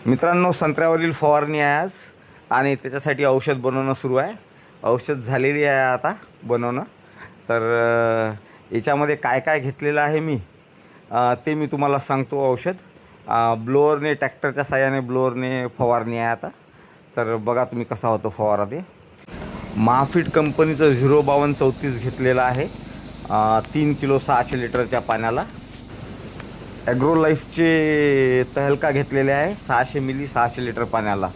मित्रांनो, संत्र्यावरील फवारणी आहे आज आणि त्याच्यासाठी औषध बनवणं सुरू आहे. औषध झालेली आहे आता बनवणं. तर याच्यामध्ये काय काय घेतलेलं आहे मी ते मी तुम्हाला सांगतो. औषध ब्लोअरने, ट्रॅक्टरच्या साहाय्याने ब्लोअरने फवारणी आहे आता. तर बघा तुम्ही कसा होतो फवारा. ते महाफिट कंपनीचं 05234 घेतलेलं आहे 3 किलो 600 लिटरच्या पाण्याला. ॲग्रोलाईफचे तहलका घेतलेले आहे 600 मिली 600 लिटर पाण्याला.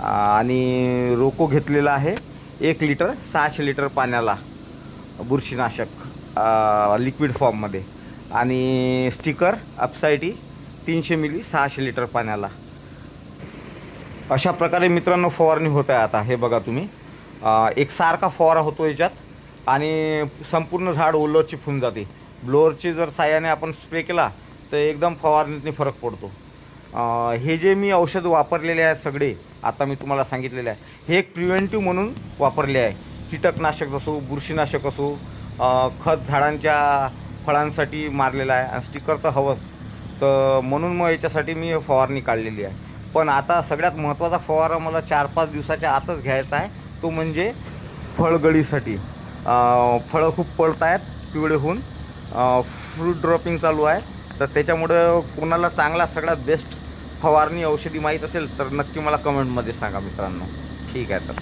आणि रोको घेतलेला आहे 1 लिटर 600 लिटर पाण्याला, बुरशीनाशक लिक्विड फॉर्ममध्ये. आणि स्टिकर अपसायटी 300 मिली 600 लिटर पाण्याला. अशा प्रकारे मित्रांनो फवारणी होत आहे आता. हे बघा तुम्ही, एकसारखा फवारा होतो याच्यात आणि संपूर्ण झाड ओलं चिपून जाते. ब्लोअरची जर साह्याने आपण स्प्रे केला तर एकदम फवारणीतनी फरक पडतो. हे जे मी औषध वापरलेले आहेत सगळे आता मी तुम्हाला सांगितलेले आहे, हे एक प्रिव्हेंटिव्ह म्हणून वापरले आहे. कीटकनाशक असो, बुरशीनाशक असो, खत झाडांच्या फळांसाठी मारलेलं आहे. आणि स्टिकर तर हवंच. तर म्हणून मग याच्यासाठी मी फवारणी काढलेली आहे. पण आता सगळ्यात महत्त्वाचा फवारा मला 4-5 दिवसाच्या आतच घ्यायचा आहे. तो म्हणजे फळगळीसाठी. फळं खूप पडत आहेत पिवळे होऊन, फ्रूट ड्रॉपिंग चालू आहे. तर त्याच्यामुळं कोणाला चांगला सगळ्यात बेस्ट फवारणी औषधी माहीत असेल तर नक्की मला कमेंटमध्ये सांगा मित्रांनो. ठीक आहे तर.